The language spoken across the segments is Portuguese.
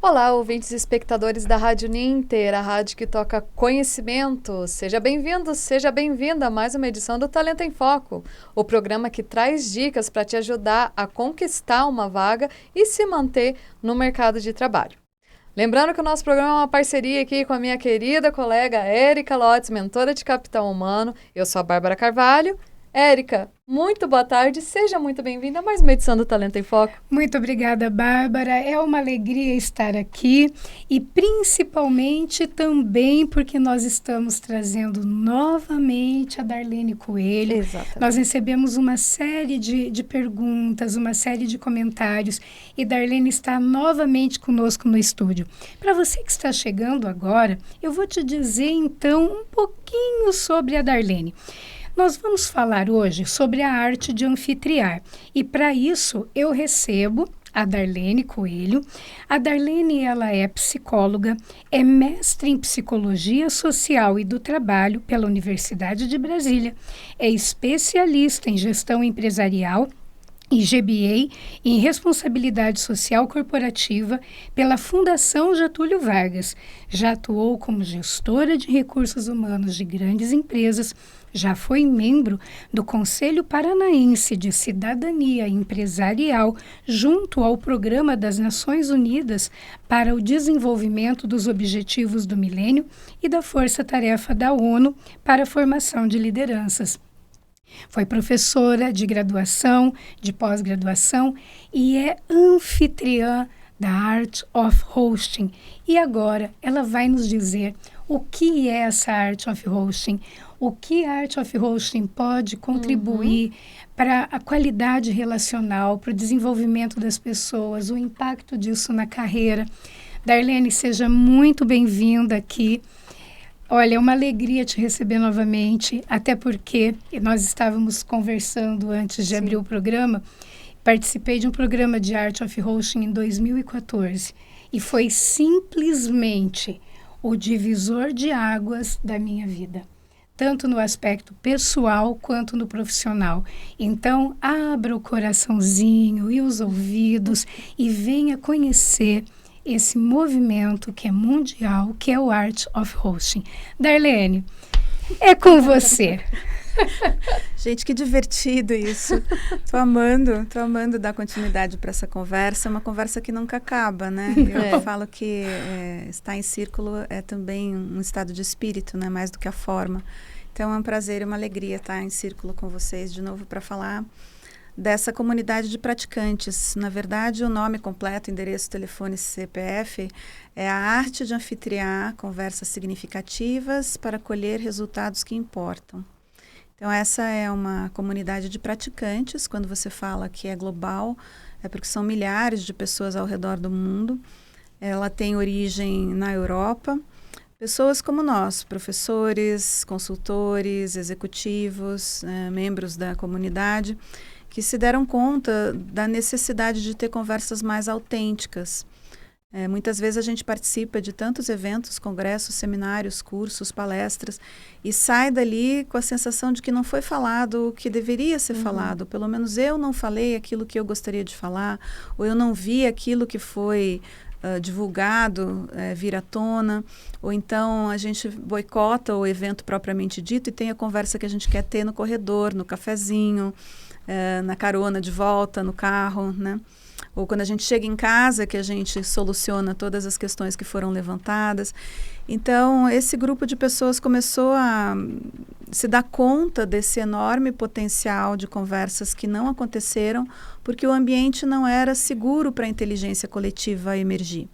Olá, ouvintes e espectadores da Rádio Ninter, a rádio que toca conhecimento. Seja bem-vindo, seja bem-vinda a mais uma edição do Talento em Foco, o programa que traz dicas para te ajudar a conquistar uma vaga e se manter no mercado de trabalho. Lembrando que o nosso programa é uma parceria aqui com a minha querida colega Érica Lotz, mentora de capital humano. Eu sou a Bárbara Carvalho. Érica, muito boa tarde, seja muito bem-vinda a mais uma edição do Talento em Foco. Muito obrigada, Bárbara. É uma alegria estar aqui e principalmente também porque nós estamos trazendo novamente a Darlene Coelho. Exatamente. Nós recebemos uma série de perguntas, uma série de comentários e Darlene está novamente conosco no estúdio. Para você que está chegando agora, eu vou te dizer então um pouquinho sobre a Darlene. Nós vamos falar hoje sobre a arte de anfitriar e para isso eu recebo a Darlene Coelho. A Darlene, ela é psicóloga, é mestre em Psicologia Social e do Trabalho pela Universidade de Brasília, é especialista em Gestão Empresarial e GBA em Responsabilidade Social Corporativa pela Fundação Getúlio Vargas. Já atuou como gestora de recursos humanos de grandes empresas, já foi membro do Conselho Paranaense de Cidadania Empresarial junto ao Programa das Nações Unidas para o Desenvolvimento dos Objetivos do Milênio e da Força Tarefa da ONU para a Formação de Lideranças. Foi professora de graduação, de pós-graduação e é anfitriã da Art of Hosting. E agora ela vai nos dizer o que é essa Art of Hosting, o que a Art of Hosting pode contribuir para a qualidade relacional, para o desenvolvimento das pessoas, o impacto disso na carreira. Darlene, seja muito bem-vinda aqui. Olha, é uma alegria te receber novamente, até porque nós estávamos conversando antes de abrir o programa. Participei de um programa de Art of Hosting em 2014 e foi simplesmente o divisor de águas da minha vida, tanto no aspecto pessoal quanto no profissional. Então, abra o coraçãozinho e os ouvidos e venha conhecer esse movimento que é mundial, que é o Art of Hosting. Darlene, é com você. Gente, que divertido isso. Tô amando dar continuidade para essa conversa. É uma conversa que nunca acaba, né? Eu falo que estar em círculo é também um estado de espírito, né? Mais do que a forma. Então é um prazer e uma alegria estar em círculo com vocês de novo para falar dessa comunidade de praticantes. Na verdade, o nome completo, endereço, telefone, CPF, é a arte de anfitriar conversas significativas para colher resultados que importam. Então, essa é uma comunidade de praticantes. Quando você fala que é global, é porque são milhares de pessoas ao redor do mundo. Ela tem origem na Europa. Pessoas como nós, professores, consultores, executivos, membros da comunidade, que se deram conta da necessidade de ter conversas mais autênticas. Muitas vezes a gente participa de tantos eventos, congressos, seminários, cursos, palestras, e sai dali com a sensação de que não foi falado o que deveria ser falado. Pelo menos eu não falei aquilo que eu gostaria de falar, ou eu não vi aquilo que foi divulgado, vir à tona, ou então a gente boicota o evento propriamente dito e tem a conversa que a gente quer ter no corredor, no cafezinho, na carona de volta, no carro, né? Ou quando a gente chega em casa, que a gente soluciona todas as questões que foram levantadas. Então, esse grupo de pessoas começou a se dar conta desse enorme potencial de conversas que não aconteceram, porque o ambiente não era seguro para a inteligência coletiva emergir.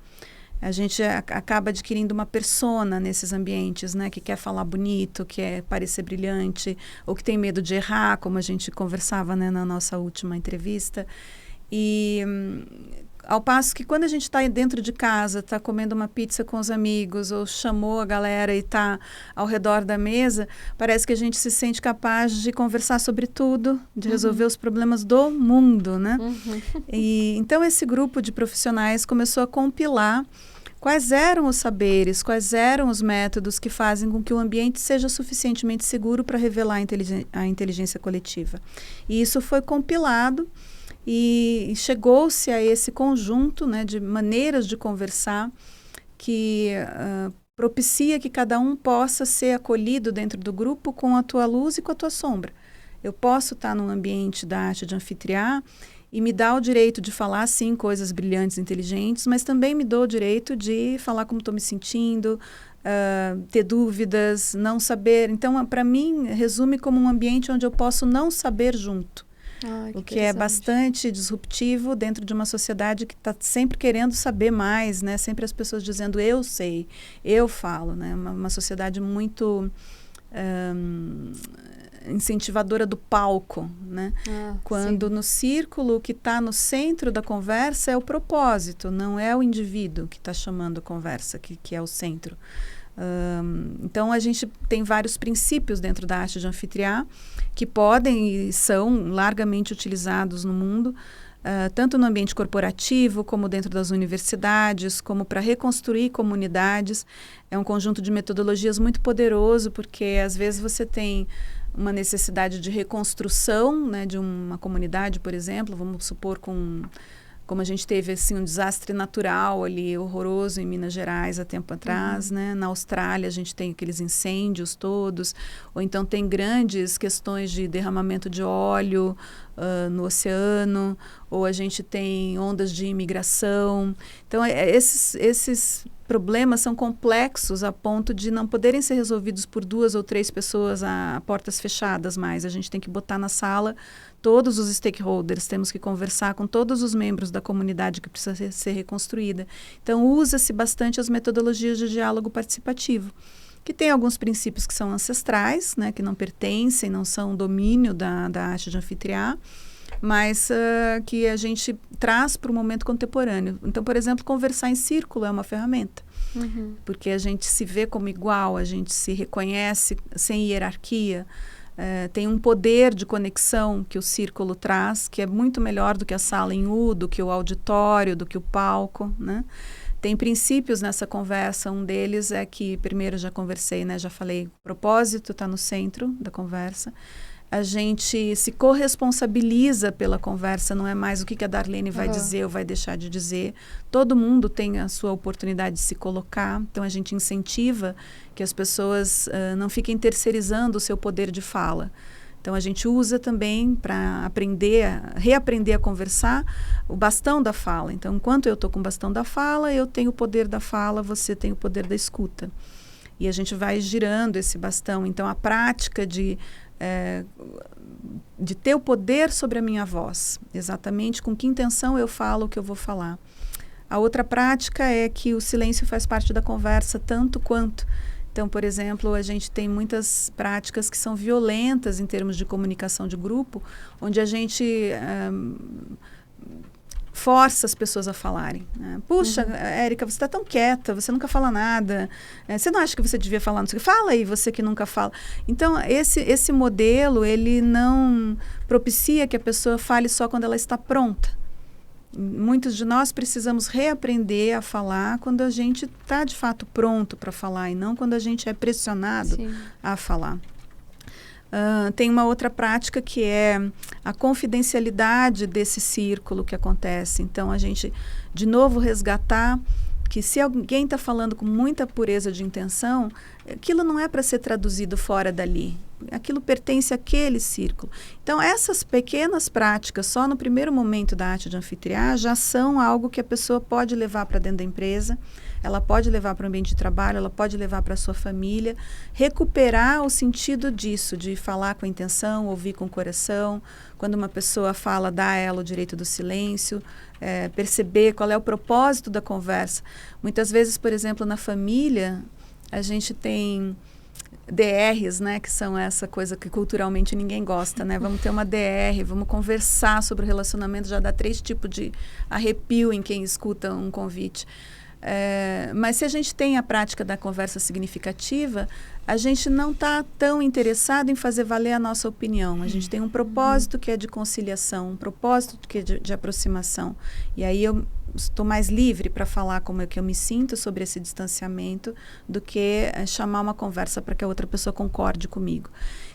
A gente acaba adquirindo uma persona nesses ambientes, né, que quer falar bonito, que quer parecer brilhante, ou que tem medo de errar, como a gente conversava, né, na nossa última entrevista. E ao passo que quando a gente está dentro de casa, está comendo uma pizza com os amigos, ou chamou a galera e está ao redor da mesa, parece que a gente se sente capaz de conversar sobre tudo, de resolver os problemas do mundo, né? E então esse grupo de profissionais começou a compilar quais eram os saberes, quais eram os métodos que fazem com que o ambiente seja suficientemente seguro para revelar a inteligência coletiva. E isso foi compilado e chegou-se a esse conjunto, né, de maneiras de conversar que propicia que cada um possa ser acolhido dentro do grupo com a tua luz e com a tua sombra. Eu posso estar num ambiente da arte de anfitriar e me dá o direito de falar, sim, coisas brilhantes, inteligentes, mas também me dou o direito de falar como estou me sentindo, ter dúvidas, não saber. Então, para mim, resume como um ambiente onde eu posso não saber junto. O que é bastante disruptivo dentro de uma sociedade que está sempre querendo saber mais, né? Sempre as pessoas dizendo, eu sei, eu falo, né? Uma sociedade muito incentivadora do palco, né? Quando no círculo, o que está no centro da conversa é o propósito, não é o indivíduo que está chamando a conversa, que é o centro. Então, a gente tem vários princípios dentro da arte de anfitriar que podem e são largamente utilizados no mundo, tanto no ambiente corporativo, como dentro das universidades, como para reconstruir comunidades. É um conjunto de metodologias muito poderoso, porque às vezes você tem uma necessidade de reconstrução, né, de uma comunidade, por exemplo, vamos supor como a gente teve assim, um desastre natural ali, horroroso em Minas Gerais há tempo atrás, né? Na Austrália a gente tem aqueles incêndios todos, ou então tem grandes questões de derramamento de óleo no oceano, ou a gente tem ondas de imigração. Então, esses problemas são complexos a ponto de não poderem ser resolvidos por 2 ou 3 pessoas a portas fechadas mais. A gente tem que botar na sala todos os stakeholders, temos que conversar com todos os membros da comunidade que precisa ser reconstruída. Então, usa-se bastante as metodologias de diálogo participativo, que tem alguns princípios que são ancestrais, né, que não pertencem, não são domínio da arte de anfitriar, mas que a gente traz para o momento contemporâneo. Então, por exemplo, conversar em círculo é uma ferramenta, porque a gente se vê como igual, a gente se reconhece sem hierarquia. Tem um poder de conexão que o círculo traz, que é muito melhor do que a sala em U, do que o auditório, do que o palco, né? Tem princípios nessa conversa, um deles é que, primeiro já conversei, né? Já falei, o propósito está no centro da conversa. A gente se corresponsabiliza pela conversa, não é mais o que a Darlene vai dizer ou vai deixar de dizer. Todo mundo tem a sua oportunidade de se colocar, então a gente incentiva que as pessoas não fiquem terceirizando o seu poder de fala. Então a gente usa também para reaprender a conversar o bastão da fala. Então, enquanto eu estou com o bastão da fala, eu tenho o poder da fala, você tem o poder da escuta. E a gente vai girando esse bastão. Então, a prática de ter o poder sobre a minha voz, exatamente com que intenção eu falo o que eu vou falar. A outra prática é que o silêncio faz parte da conversa tanto quanto. Então, por exemplo, a gente tem muitas práticas que são violentas em termos de comunicação de grupo, onde a gente força as pessoas a falarem. Né? Puxa, Érica, você está tão quieta, você nunca fala nada. Você não acha que você devia falar? Não sei o que. Fala aí, você que nunca fala. Então, esse modelo, ele não propicia que a pessoa fale só quando ela está pronta. Muitos de nós precisamos reaprender a falar quando a gente está, de fato, pronto para falar e não quando a gente é pressionado a falar. Tem uma outra prática que é a confidencialidade desse círculo que acontece. Então, a gente, de novo, resgatar que se alguém está falando com muita pureza de intenção, aquilo não é para ser traduzido fora dali. Aquilo pertence àquele círculo. Então, essas pequenas práticas, só no primeiro momento da arte de anfitriar, já são algo que a pessoa pode levar para dentro da empresa, ela pode levar para o ambiente de trabalho, ela pode levar para a sua família, recuperar o sentido disso, de falar com a intenção, ouvir com o coração. Quando uma pessoa fala, dá a ela o direito do silêncio, perceber qual é o propósito da conversa. Muitas vezes, por exemplo, na família, a gente tem DRs, né, que são essa coisa que culturalmente ninguém gosta, né? Vamos ter uma DR, vamos conversar sobre o relacionamento, já dá 3 tipos de arrepio em quem escuta um convite. Mas se a gente tem a prática da conversa significativa, a gente não está tão interessado em fazer valer a nossa opinião. A gente tem um propósito que é de conciliação, um propósito que é de aproximação. E aí eu estou mais livre para falar como é que eu me sinto sobre esse distanciamento do que chamar uma conversa para que a outra pessoa concorde comigo.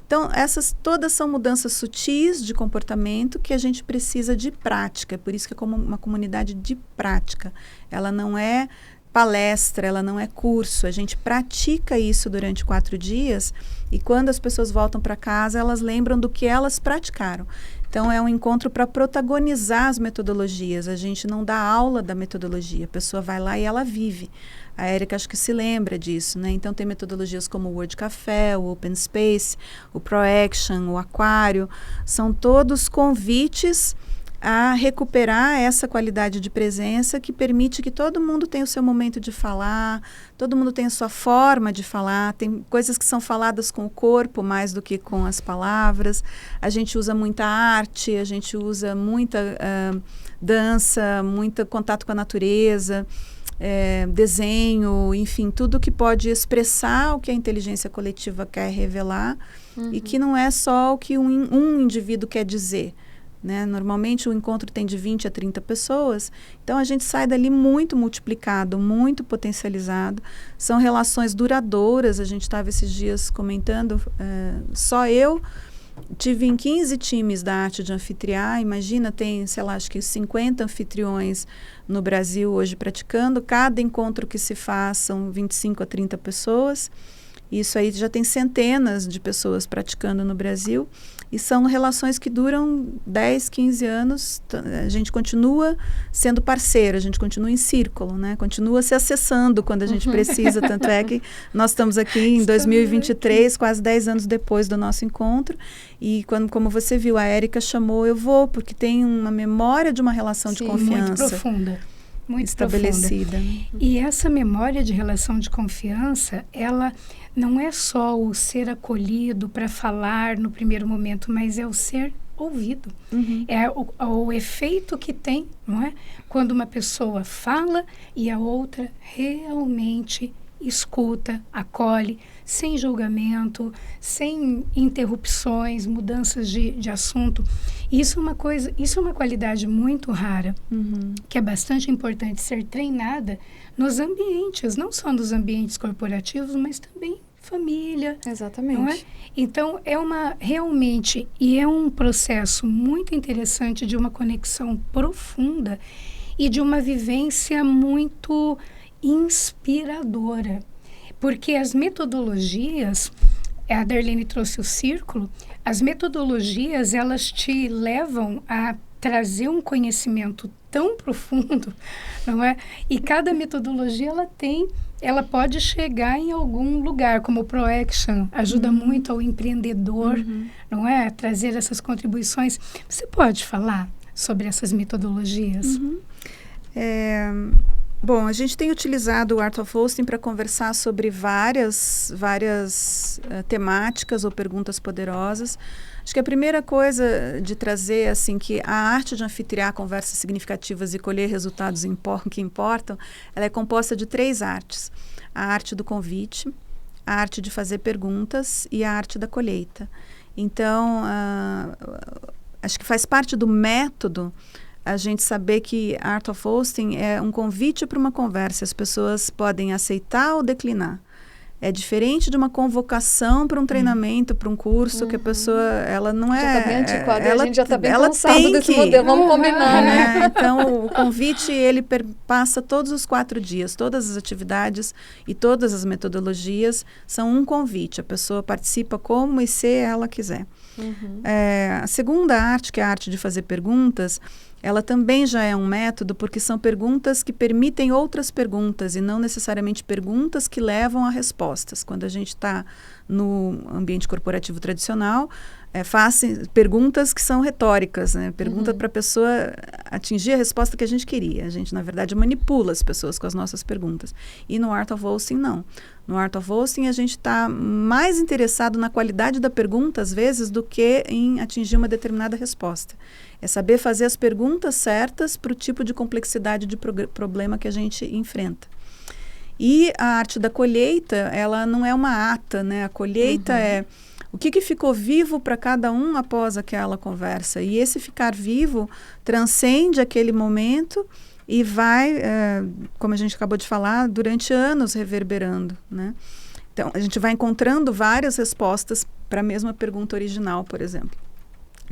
Então, essas todas são mudanças sutis de comportamento que a gente precisa de prática. Por isso que é como uma comunidade de prática. Ela não é palestra, ela não é curso. A gente pratica isso durante 4 dias e quando as pessoas voltam para casa, elas lembram do que elas praticaram. Então, é um encontro para protagonizar as metodologias. A gente não dá aula da metodologia. A pessoa vai lá e ela vive. A Érica acho que se lembra disso, né? Então, tem metodologias como o Word Café, o Open Space, o ProAction, o Aquário. São todos convites a recuperar essa qualidade de presença que permite que todo mundo tenha o seu momento de falar, todo mundo tenha a sua forma de falar. Tem coisas que são faladas com o corpo mais do que com as palavras. A gente usa muita arte, a gente usa muita dança, muito contato com a natureza, desenho, enfim, tudo que pode expressar o que a inteligência coletiva quer revelar e que não é só o que um indivíduo quer dizer. Né? Normalmente o encontro tem de 20 a 30 pessoas, então a gente sai dali muito multiplicado, muito potencializado. São relações duradouras, a gente estava esses dias comentando, só eu tive em 15 times da arte de anfitriar, imagina, tem, sei lá, acho que 50 anfitriões no Brasil hoje praticando, cada encontro que se faz são 25 a 30 pessoas, isso aí já tem centenas de pessoas praticando no Brasil, e são relações que duram 10, 15 anos, a gente continua sendo parceiro, a gente continua em círculo, né? Continua se acessando quando a gente precisa, tanto é que nós estamos aqui em 2023, quase 10 anos depois do nosso encontro, e como você viu, a Érica chamou, eu vou, porque tem uma memória de uma relação de confiança. Muito profunda. Muito estabelecida. Profunda. E essa memória de relação de confiança, ela não é só o ser acolhido para falar no primeiro momento, mas é o ser ouvido. É o efeito que tem, não é? Quando uma pessoa fala e a outra realmente escuta, acolhe, sem julgamento, sem interrupções, mudanças de assunto. Isso é uma qualidade muito rara, que é bastante importante ser treinada nos ambientes, não só nos ambientes corporativos, mas também família. Exatamente. Não é? Então, realmente, e é um processo muito interessante de uma conexão profunda e de uma vivência muito inspiradora. Porque as metodologias, a Darlene trouxe o círculo, as metodologias, elas te levam a trazer um conhecimento tão profundo, não é? E cada metodologia, ela pode chegar em algum lugar, como o ProAction, ajuda muito ao empreendedor, não é? A trazer essas contribuições. Você pode falar sobre essas metodologias? Bom, a gente tem utilizado o Art of Hosting para conversar sobre várias temáticas ou perguntas poderosas. Acho que a primeira coisa de trazer, assim, que a arte de anfitriar conversas significativas e colher resultados que importam, ela é composta de 3 artes. A arte do convite, a arte de fazer perguntas e a arte da colheita. Então, acho que faz parte do método a gente saber que Art of Hosting é um convite para uma conversa. As pessoas podem aceitar ou declinar. É diferente de uma convocação para um treinamento, para um curso, que a pessoa, ela não é... Já está bem antiquada, a gente já está bem cansado desse modelo, vamos combinar, né? Então, o convite, ele passa todos os 4 dias, todas as atividades e todas as metodologias são um convite. A pessoa participa como e se ela quiser. A segunda arte, que é a arte de fazer perguntas, ela também já é um método, porque são perguntas que permitem outras perguntas e não necessariamente perguntas que levam a respostas. Quando a gente está no ambiente corporativo tradicional, fazem perguntas que são retóricas, né? Pergunta para a pessoa atingir a resposta que a gente queria. A gente, na verdade, manipula as pessoas com as nossas perguntas. E no Art of Hosting, não. No Art of Hosting, a gente está mais interessado na qualidade da pergunta, às vezes, do que em atingir uma determinada resposta. É saber fazer as perguntas certas para o tipo de complexidade de problema que a gente enfrenta. E a arte da colheita, ela não é uma ata, né? A colheita é o que ficou vivo para cada um após aquela conversa. E esse ficar vivo transcende aquele momento e vai, como a gente acabou de falar, durante anos reverberando, né? Então, a gente vai encontrando várias respostas para a mesma pergunta original, por exemplo.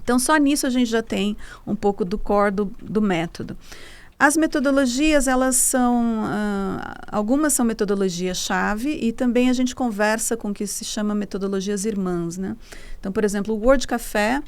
Então, só nisso a gente já tem um pouco do core do método. As metodologias, elas são, algumas são metodologia-chave e também a gente conversa com o que se chama metodologias irmãs, né? Então, por exemplo, o Word Café,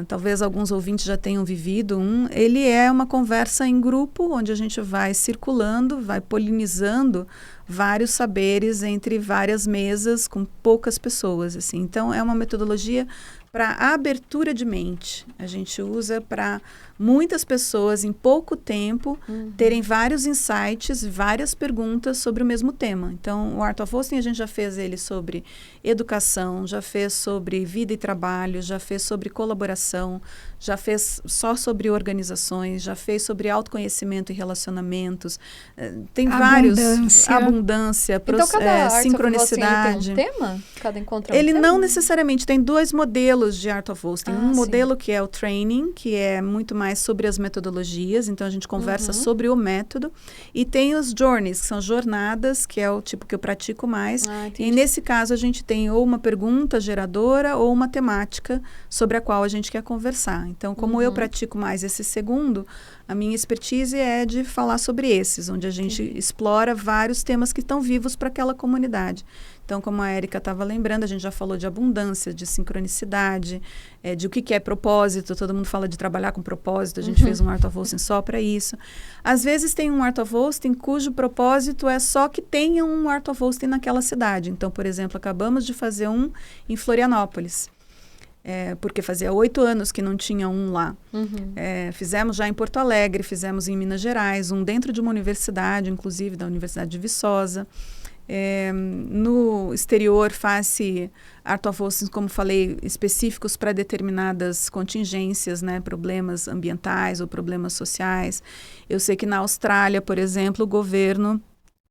talvez alguns ouvintes já tenham vivido ele é uma conversa em grupo, onde a gente vai circulando, vai polinizando vários saberes entre várias mesas com poucas pessoas, assim. Então, é uma metodologia para abertura de mente. A gente usa para muitas pessoas, em pouco tempo, terem vários insights, várias perguntas sobre o mesmo tema. Então, o Art of Hosting, a gente já fez ele sobre educação, já fez sobre vida e trabalho, já fez sobre colaboração, já fez só sobre organizações, já fez sobre autoconhecimento e relacionamentos. Tem vários... Abundância, então, cada sincronicidade. Ele tem um tema? Cada encontro é um ele tema? não necessariamente, tem 2 modelos de Art of Hosting. Um modelo que é o training, que é muito mais sobre as metodologias, então a gente conversa sobre o método, e tem os journeys, que são jornadas, que é o tipo que eu pratico mais, e nesse caso a gente tem ou uma pergunta geradora ou uma temática sobre a qual a gente quer conversar. Então, como eu pratico mais esse segundo, a minha expertise é de falar sobre esses, onde a gente explora vários temas que estão vivos para aquela comunidade. Então, como a Érica estava lembrando, a gente já falou de abundância, de sincronicidade, de o que é propósito. Todo mundo fala de trabalhar com propósito. A gente fez um Art of Hosting só para isso. Às vezes tem um Art of Hosting cujo propósito é só que tenha um Art of Hosting naquela cidade. Então, por exemplo, acabamos de fazer um em Florianópolis. Porque fazia 8 anos que não tinha um lá. Fizemos já em Porto Alegre, fizemos em Minas Gerais, um dentro de uma universidade, inclusive da Universidade de Viçosa. No exterior faz-se Art of Hosting, como falei, específicos para determinadas contingências, né, problemas ambientais ou problemas sociais. Eu sei que na Austrália, por exemplo, o governo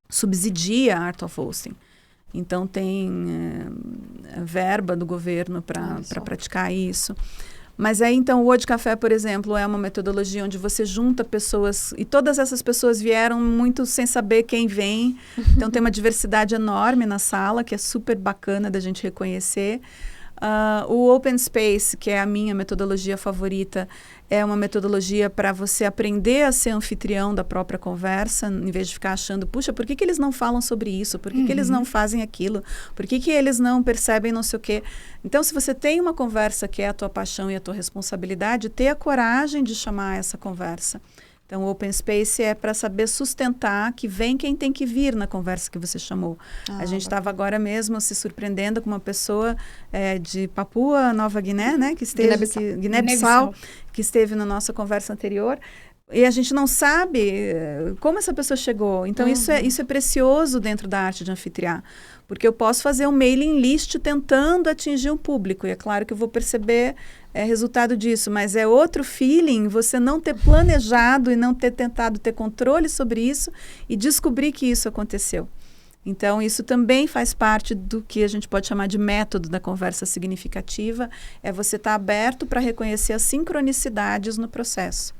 subsidia Art of Hosting. Então, tem verba do governo para praticar isso. Mas aí, então, o Word Café, por exemplo, é uma metodologia onde você junta pessoas, e todas essas pessoas vieram muito sem saber quem vem. Então, tem uma diversidade enorme na sala, que é super bacana da gente reconhecer. O Open Space, que é a minha metodologia favorita, é uma metodologia para você aprender a ser anfitrião da própria conversa, em vez de ficar achando, puxa, por que eles não falam sobre isso? Por que eles não fazem aquilo? Por que eles não percebem não sei o quê? Então, se você tem uma conversa que é a tua paixão e a tua responsabilidade, ter a coragem de chamar essa conversa. Então, o Open Space é para saber sustentar que vem quem tem que vir na conversa que você chamou. A gente estava agora mesmo se surpreendendo com uma pessoa de Papua Nova Guiné, né, que esteve Guiné-Bissau, que esteve na nossa conversa anterior. E a gente não sabe como essa pessoa chegou. Então, isso é precioso dentro da arte de anfitriar. Porque eu posso fazer um mailing list tentando atingir um público. E é claro que eu vou perceber resultado disso. Mas é outro feeling você não ter planejado e não ter tentado ter controle sobre isso e descobrir que isso aconteceu. Então, isso também faz parte do que a gente pode chamar de método da conversa significativa. É você estar aberto para reconhecer as sincronicidades no processo.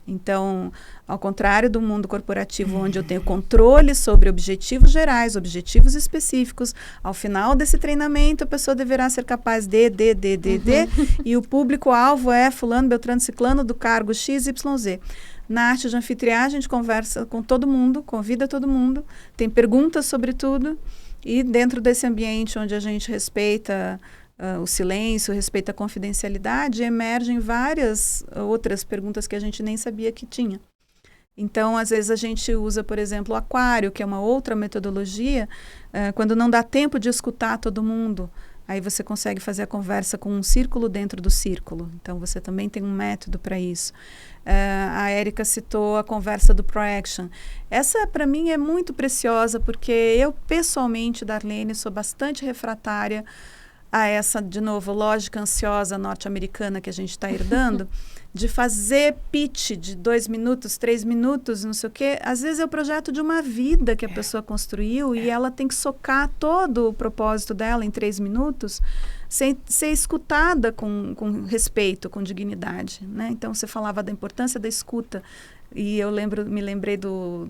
Então, ao contrário do mundo corporativo, onde eu tenho controle sobre objetivos gerais, objetivos específicos, ao final desse treinamento, a pessoa deverá ser capaz e o público-alvo é fulano, beltrano, ciclano do cargo XYZ. Na arte de anfitriar, a gente conversa com todo mundo, convida todo mundo, tem perguntas sobre tudo, e dentro desse ambiente onde a gente respeita o silêncio, respeita a confidencialidade, emergem várias outras perguntas que a gente nem sabia que tinha. Então, às vezes a gente usa, por exemplo, o aquário, que é uma outra metodologia, quando não dá tempo de escutar todo mundo, aí você consegue fazer a conversa com um círculo dentro do círculo. Então, você também tem um método para isso. A Érica citou a conversa do ProAction. Essa, para mim, é muito preciosa, porque eu, pessoalmente, Darlene, sou bastante refratária a essa, de novo, lógica ansiosa norte-americana que a gente está herdando, de fazer pitch de 2 minutos, 3 minutos, não sei o quê. Às vezes é o projeto de uma vida que a pessoa construiu e ela tem que socar todo o propósito dela em 3 minutos, sem ser escutada com respeito, com dignidade, né? Então, você falava da importância da escuta. E eu me lembrei do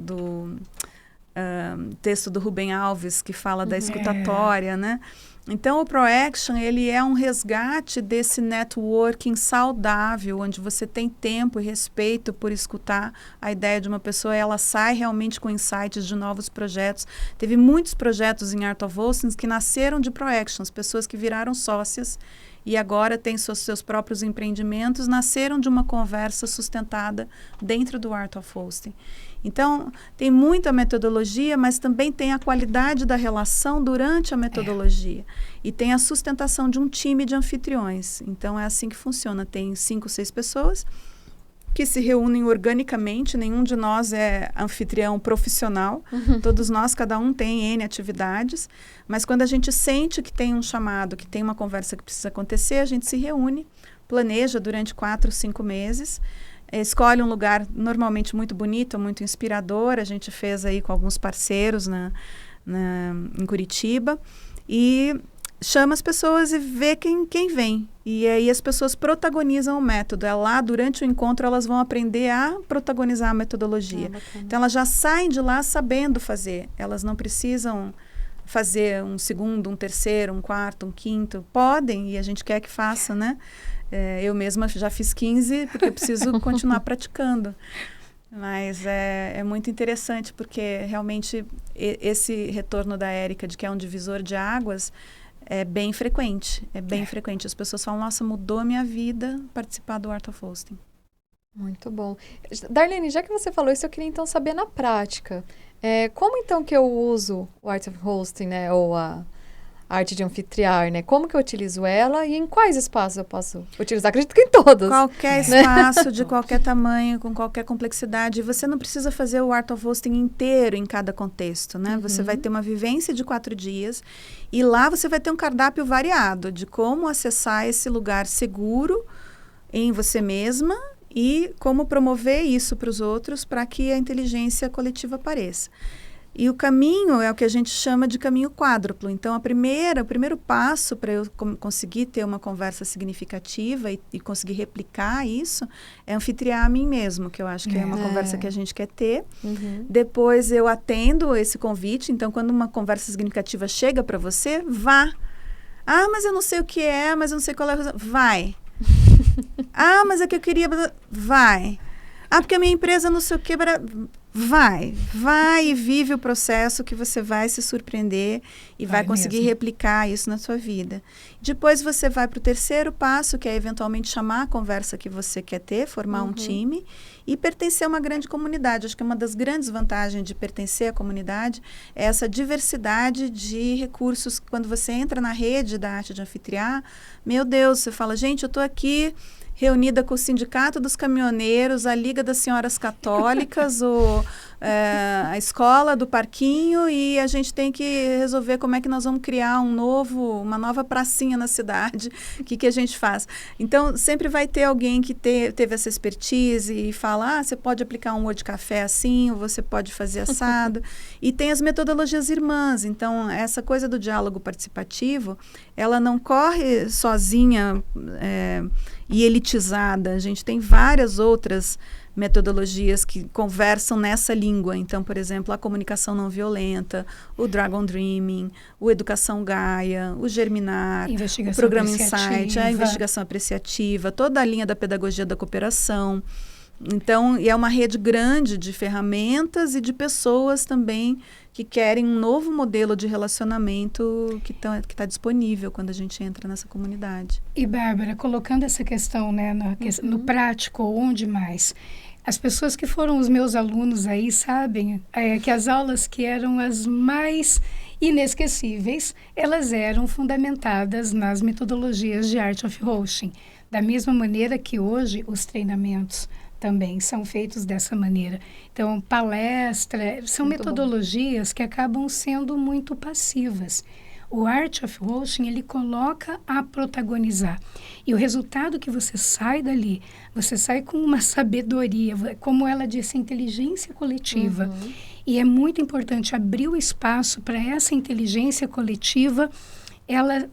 texto do Rubem Alves, que fala da escutatória, né? Então, o ProAction, ele é um resgate desse networking saudável, onde você tem tempo e respeito por escutar a ideia de uma pessoa, e ela sai realmente com insights de novos projetos. Teve muitos projetos em Art of Hosting que nasceram de ProActions, pessoas que viraram sócias e agora têm seus próprios empreendimentos, nasceram de uma conversa sustentada dentro do Art of Hosting. Então, tem muita metodologia, mas também tem a qualidade da relação durante a metodologia. E tem a sustentação de um time de anfitriões. Então, é assim que funciona. Tem 5, 6 pessoas que se reúnem organicamente. Nenhum de nós é anfitrião profissional. Todos nós, cada um tem N atividades. Mas quando a gente sente que tem um chamado, que tem uma conversa que precisa acontecer, a gente se reúne, planeja durante 4, 5 meses, escolhe um lugar normalmente muito bonito, muito inspirador. A gente fez aí com alguns parceiros em Curitiba. E chama as pessoas e vê quem vem. E aí as pessoas protagonizam o método. Lá, durante o encontro, elas vão aprender a protagonizar a metodologia. Então, elas já saem de lá sabendo fazer. Elas não precisam fazer um segundo, um terceiro, um quarto, um quinto. Podem, e a gente quer que faça, né? Eu mesma já fiz 15, porque eu preciso continuar praticando. Mas é muito interessante, porque realmente esse retorno da Érica de que é um divisor de águas é bem frequente. É bem frequente. As pessoas falam, nossa, mudou a minha vida participar do Art of Hosting. Muito bom. Darlene, já que você falou isso, eu queria então saber na prática. Como então que eu uso o Art of Hosting, né? Ou a arte de anfitriar, né? Como que eu utilizo ela e em quais espaços eu posso utilizar? Acredito que em todos. Qualquer espaço, de qualquer tamanho, com qualquer complexidade. Você não precisa fazer o Art of Hosting inteiro em cada contexto, né? Você vai ter uma vivência de 4 dias e lá você vai ter um cardápio variado de como acessar esse lugar seguro em você mesma e como promover isso para os outros para que a inteligência coletiva apareça. E o caminho é o que a gente chama de caminho quádruplo. Então, o primeiro passo para eu conseguir ter uma conversa significativa e conseguir replicar isso é anfitriar a mim mesmo, que eu acho que é uma conversa que a gente quer ter. Depois, eu atendo esse convite. Então, quando uma conversa significativa chega para você, vá. Ah, mas eu não sei o que é, mas eu não sei qual é a razão. Vai. Ah, mas é que eu queria... Vai. Ah, porque a minha empresa não sei o que... Vai e vive o processo que você vai se surpreender e vai conseguir replicar isso na sua vida. Depois você vai para o terceiro passo, que é eventualmente chamar a conversa que você quer ter, formar um time e pertencer a uma grande comunidade. Acho que uma das grandes vantagens de pertencer à comunidade é essa diversidade de recursos. Quando você entra na rede da arte de anfitriar, meu Deus, você fala, gente, eu estou aqui reunida com o Sindicato dos Caminhoneiros, a Liga das Senhoras Católicas, a Escola do Parquinho, e a gente tem que resolver como é que nós vamos criar uma nova pracinha na cidade, o que a gente faz. Então, sempre vai ter alguém que teve essa expertise e fala, você pode aplicar um Word Café assim, ou você pode fazer assado. E tem as metodologias irmãs. Então, essa coisa do diálogo participativo, ela não corre sozinha e elitizada. A gente tem várias outras metodologias que conversam nessa língua. Então, por exemplo, a comunicação não violenta, o Dragon Dreaming, o Educação Gaia, o Germinar, o Programa Insight, a investigação apreciativa, toda a linha da pedagogia da cooperação. Então, é uma rede grande de ferramentas e de pessoas também que querem um novo modelo de relacionamento que tá disponível quando a gente entra nessa comunidade. E, Bárbara, colocando essa questão, né, no prático, onde mais? As pessoas que foram os meus alunos aí sabem que as aulas que eram as mais inesquecíveis, elas eram fundamentadas nas metodologias de Art of Hosting. Da mesma maneira que hoje os treinamentos também são feitos dessa maneira. Então, palestra, são muito metodologias que acabam sendo muito passivas. O Art of Hosting, ele coloca a protagonizar. E o resultado que você sai dali, você sai com uma sabedoria, como ela disse, inteligência coletiva. E é muito importante abrir o espaço para essa inteligência coletiva, ela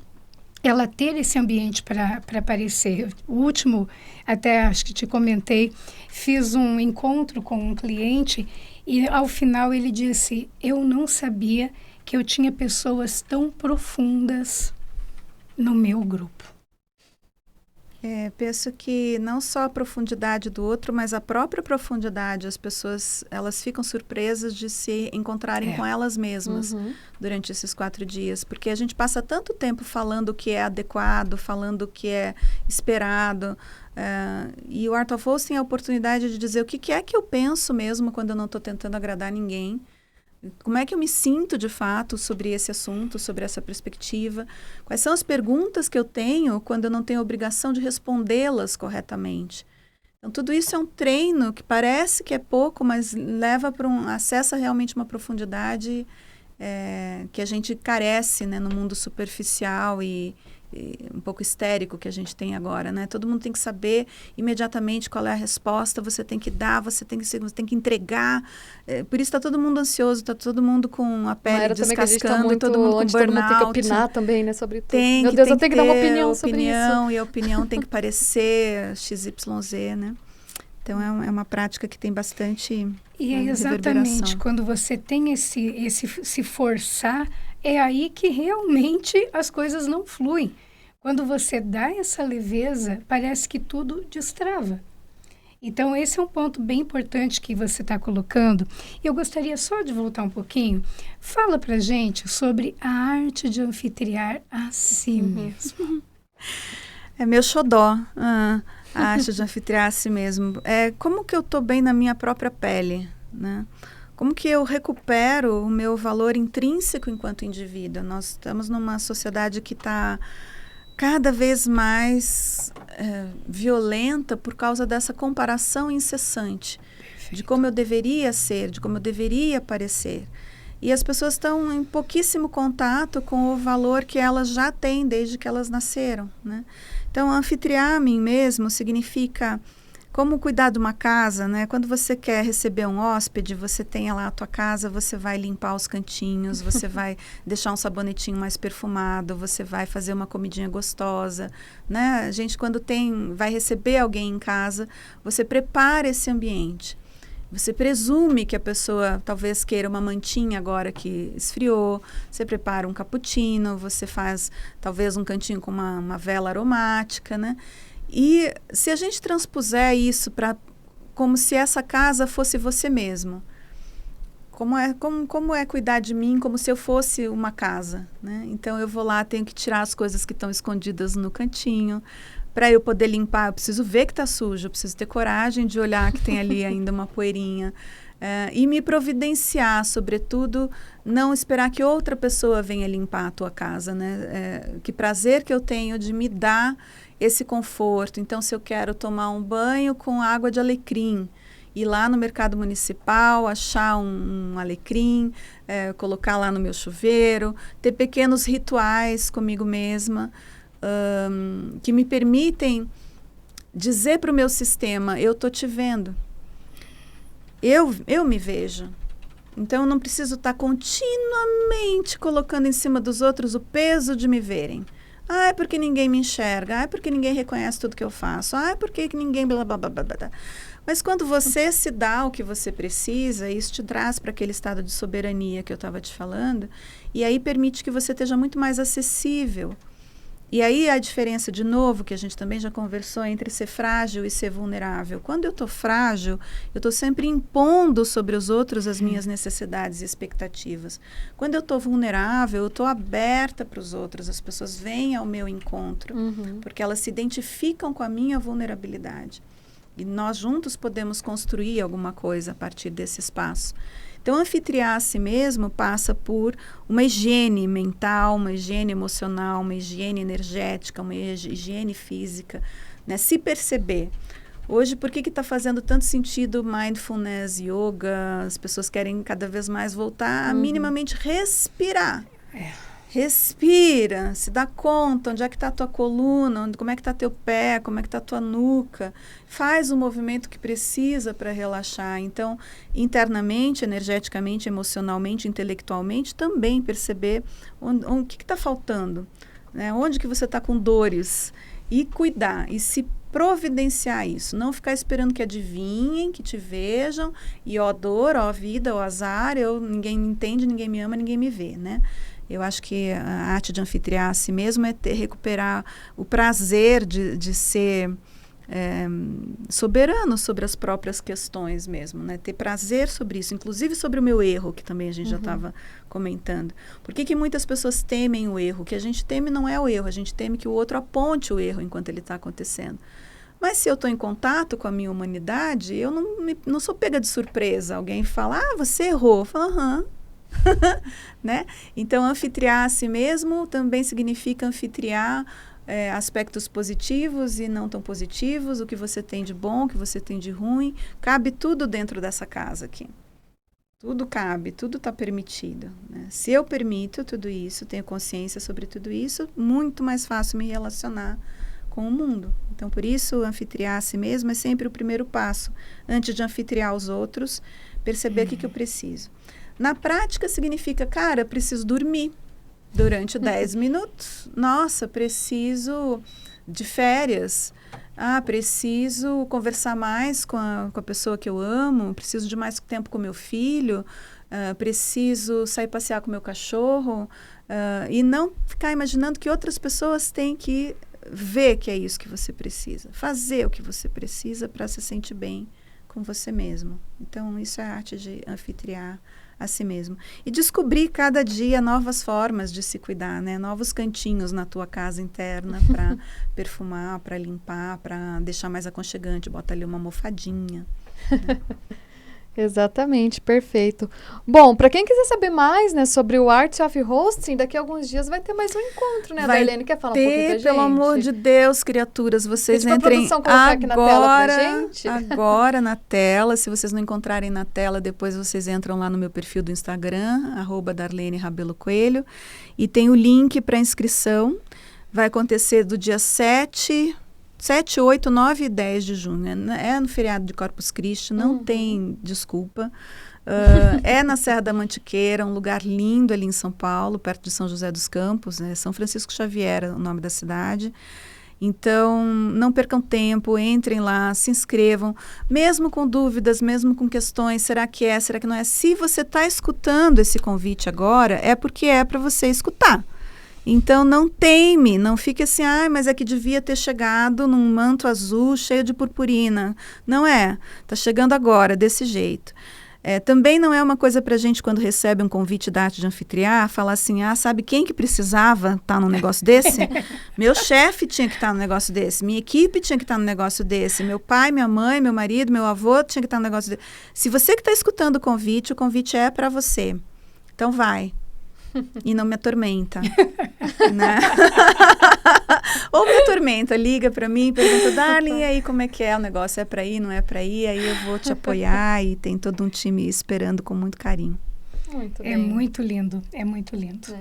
ela ter esse ambiente para aparecer. O último, até acho que te comentei, fiz um encontro com um cliente e ao final ele disse, eu não sabia que eu tinha pessoas tão profundas no meu grupo. Penso que não só a profundidade do outro, mas a própria profundidade, as pessoas, elas ficam surpresas de se encontrarem com elas mesmas durante esses 4 dias, porque a gente passa tanto tempo falando o que é adequado, falando o que é esperado, e o Art of Host tem a oportunidade de dizer o que é que eu penso mesmo quando eu não estou tentando agradar ninguém. Como é que eu me sinto, de fato, sobre esse assunto, sobre essa perspectiva? Quais são as perguntas que eu tenho quando eu não tenho a obrigação de respondê-las corretamente? Então, tudo isso é um treino que parece que é pouco, mas leva para acessa realmente uma profundidade que a gente carece, né, no mundo superficial e um pouco histérico que a gente tem agora, né? Todo mundo tem que saber imediatamente qual é a resposta, você tem que dar, você tem que entregar. Por isso está todo mundo ansioso, está todo mundo com a pele descascando, todo mundo com burnout. Todo mundo tem que opinar também, né, sobre tudo. Meu Deus, eu tenho que dar uma opinião sobre isso. E a opinião tem que parecer XYZ, né? Então, é uma prática que tem bastante E é exatamente quando você tem esse se forçar, é aí que realmente as coisas não fluem. Quando você dá essa leveza, parece que tudo destrava. Então, esse é um ponto bem importante que você está colocando. Eu gostaria só de voltar um pouquinho. Fala pra gente sobre a arte de anfitriar a si mesmo. É meu xodó, a arte de anfitriar a si mesmo. Como que eu estou bem na minha própria pele, né? Como que eu recupero o meu valor intrínseco enquanto indivíduo? Nós estamos numa sociedade que está cada vez mais violenta por causa dessa comparação incessante. Perfeito. De como eu deveria ser, de como eu deveria parecer. E as pessoas estão em pouquíssimo contato com o valor que elas já têm desde que elas nasceram, né? Então, anfitriar a mim mesmo significa como cuidar de uma casa, né? Quando você quer receber um hóspede, você tem lá a tua casa, você vai limpar os cantinhos, você vai deixar um sabonetinho mais perfumado, você vai fazer uma comidinha gostosa, né? A gente, quando vai receber alguém em casa, você prepara esse ambiente. Você presume que a pessoa talvez queira uma mantinha agora que esfriou, você prepara um cappuccino, você faz talvez um cantinho com uma vela aromática, né? E se a gente transpuser isso como se essa casa fosse você mesmo, como é cuidar de mim como se eu fosse uma casa, né? Então eu vou lá, tenho que tirar as coisas que estão escondidas no cantinho, para eu poder limpar, eu preciso ver que está sujo, eu preciso ter coragem de olhar que tem ali ainda uma poeirinha. E me providenciar, sobretudo, não esperar que outra pessoa venha limpar a tua casa, né? Que prazer que eu tenho de me dar esse conforto. Então, se eu quero tomar um banho com água de alecrim, ir lá no mercado municipal, achar um alecrim, colocar lá no meu chuveiro, ter pequenos rituais comigo mesma, que me permitem dizer para o meu sistema, eu estou te vendo. Eu me vejo. Então, eu não preciso estar continuamente colocando em cima dos outros o peso de me verem. É porque ninguém me enxerga. É porque ninguém reconhece tudo que eu faço. É porque ninguém... Blá, blá, blá, blá, blá. Mas quando você se dá o que você precisa, isso te traz para aquele estado de soberania que eu estava te falando, e aí permite que você esteja muito mais acessível. E aí a diferença, de novo, que a gente também já conversou, entre ser frágil e ser vulnerável. Quando eu estou frágil, eu estou sempre impondo sobre os outros as minhas necessidades e expectativas. Quando eu estou vulnerável, eu estou aberta para os outros, as pessoas vêm ao meu encontro, porque elas se identificam com a minha vulnerabilidade. E nós juntos podemos construir alguma coisa a partir desse espaço. Então, anfitriar a si mesmo passa por uma higiene mental, uma higiene emocional, uma higiene energética, uma higiene física, né? Se perceber. Hoje, por que está fazendo tanto sentido mindfulness, yoga? As pessoas querem cada vez mais voltar a minimamente respirar. Respira, se dá conta onde é que está a tua coluna, como é que está teu pé, como é que está a tua nuca. Faz o movimento que precisa para relaxar. Então, internamente, energeticamente, emocionalmente, intelectualmente, também perceber o que está faltando. né? Onde que você está com dores? E cuidar, e se providenciar isso. Não ficar esperando que adivinhem, que te vejam, e ó dor, ó vida, ó azar, ninguém me entende, ninguém me ama, ninguém me vê, né? Eu acho que a arte de anfitriar a si mesmo é recuperar o prazer de ser soberano sobre as próprias questões mesmo, né? Ter prazer sobre isso, inclusive sobre o meu erro, que também a gente já estava comentando. Por que muitas pessoas temem o erro? O que a gente teme não é o erro, a gente teme que o outro aponte o erro enquanto ele está acontecendo. Mas se eu estou em contato com a minha humanidade, eu não sou pega de surpresa. Alguém fala, você errou. Eu falo, aham. Né? Então, anfitriar a si mesmo também significa anfitriar aspectos positivos e não tão positivos, o que você tem de bom, o que você tem de ruim. Cabe tudo dentro dessa casa aqui. Tudo cabe, tudo está permitido, né? Se eu permito tudo isso, tenho consciência sobre tudo isso, muito mais fácil me relacionar com o mundo. Então, por isso, anfitriar a si mesmo é sempre o primeiro passo. Antes de anfitriar os outros, perceber o que eu preciso. Na prática, significa, cara, preciso dormir durante 10 minutos. Nossa, preciso de férias. Preciso conversar mais com a pessoa que eu amo. Preciso de mais tempo com meu filho. Preciso sair passear com meu cachorro. E não ficar imaginando que outras pessoas têm que ver que é isso que você precisa. Fazer o que você precisa para se sentir bem com você mesmo. Então, isso é a arte de anfitriar a si mesmo. E descobrir cada dia novas formas de se cuidar, né? Novos cantinhos na tua casa interna para perfumar, para limpar, para deixar mais aconchegante. Bota ali uma almofadinha. Né? Exatamente, perfeito. Bom, para quem quiser saber mais, né, sobre o Art of Hosting, daqui a alguns dias vai ter mais um encontro, né? A Darlene quer falar um pouquinho pra gente? Pelo amor de Deus, criaturas, vocês entrem agora, aqui na tela pra gente. Agora na tela. Se vocês não encontrarem na tela, depois vocês entram lá no meu perfil do Instagram, @DarleneRabelloCoelho, e tem o link para inscrição. Vai acontecer do dia 7, 8, 9 e 10 de junho. É no feriado de Corpus Christi, não tem desculpa. É na Serra da Mantiqueira, um lugar lindo ali em São Paulo, perto de São José dos Campos, né? São Francisco Xavier é o nome da cidade. Então, não percam tempo, entrem lá, se inscrevam, mesmo com dúvidas, mesmo com questões, será que não é? Se você está escutando esse convite agora, é porque é para você escutar. Então, não teme, não fique assim, mas é que devia ter chegado num manto azul cheio de purpurina. Não é, está chegando agora, desse jeito. Também não é uma coisa para a gente, quando recebe um convite da arte de anfitriar, falar assim, sabe quem que precisava estar num negócio desse? Meu chefe tinha que estar num negócio desse, minha equipe tinha que estar num negócio desse, meu pai, minha mãe, meu marido, meu avô tinha que estar num negócio desse. Se você que está escutando o convite é para você. Então vai. E não me atormenta. Né? Ou me atormenta, liga para mim, pergunta, Darlene, e aí como é que é o negócio? É para ir, não é para ir? Aí eu vou te apoiar e tem todo um time esperando com muito carinho. Muito bem. É muito lindo, é muito lindo.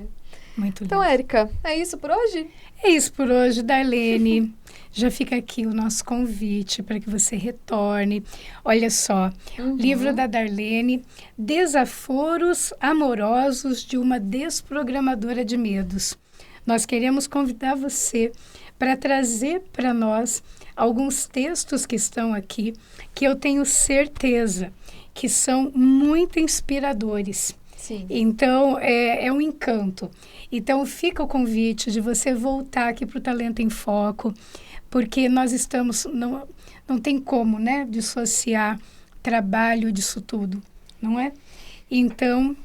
Muito lindo. Então, Érica, é isso por hoje? É isso por hoje, Darlene. Já fica aqui o nosso convite para que você retorne. Olha só, livro da Darlene, Desaforos Amorosos de uma Desprogramadora de Medos. Nós queremos convidar você para trazer para nós alguns textos que estão aqui, que eu tenho certeza que são muito inspiradores. Sim. Então, é um encanto. Então, fica o convite de você voltar aqui para o Talento em Foco, porque nós estamos... Não tem como, né, dissociar trabalho disso tudo, não é? Então,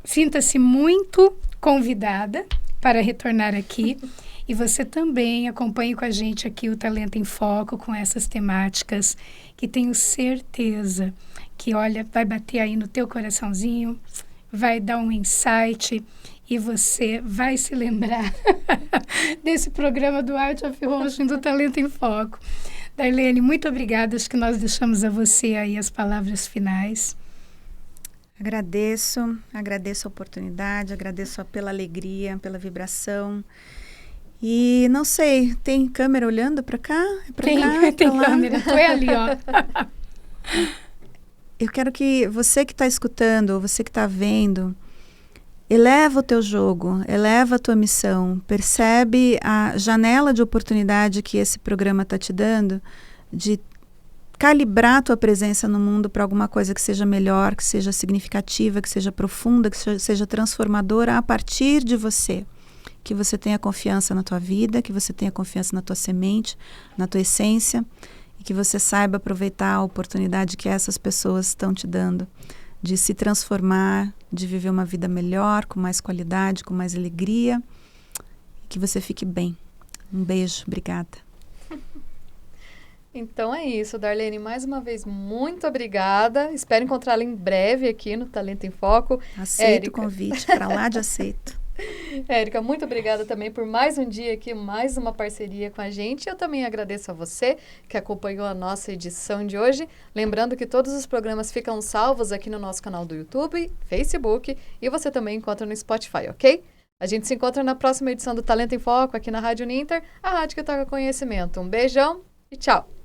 sinta-se muito convidada para retornar aqui. E você também acompanhe com a gente aqui o Talento em Foco com essas temáticas que tenho certeza que, olha, vai bater aí no teu coraçãozinho, vai dar um insight e você vai se lembrar desse programa do Art of Hosting do Talento em Foco. Darlene, muito obrigada. Acho que nós deixamos a você aí as palavras finais. Agradeço a oportunidade, agradeço pela alegria, pela vibração. E não sei, tem câmera olhando para cá? Tem câmera, tu é ali, ó. Eu quero que você que está escutando, ou você que está vendo, eleva o teu jogo, eleva a tua missão, percebe a janela de oportunidade que esse programa está te dando de calibrar a tua presença no mundo para alguma coisa que seja melhor, que seja significativa, que seja profunda, que seja transformadora a partir de você. Que você tenha confiança na tua vida, que você tenha confiança na tua semente, na tua essência, e que você saiba aproveitar a oportunidade que essas pessoas estão te dando de se transformar, de viver uma vida melhor, com mais qualidade, com mais alegria, e que você fique bem. Um beijo, obrigada. Então é isso, Darlene, mais uma vez, muito obrigada. Espero encontrá-la em breve aqui no Talento em Foco. Aceito o convite, para lá de aceito. Érica, muito obrigada também por mais um dia aqui, mais uma parceria com a gente. Eu também agradeço a você que acompanhou a nossa edição de hoje. Lembrando que todos os programas ficam salvos aqui no nosso canal do YouTube, Facebook e você também encontra no Spotify, ok? A gente se encontra na próxima edição do Talento em Foco aqui na Rádio Uninter, a rádio que toca conhecimento. Um beijão e tchau!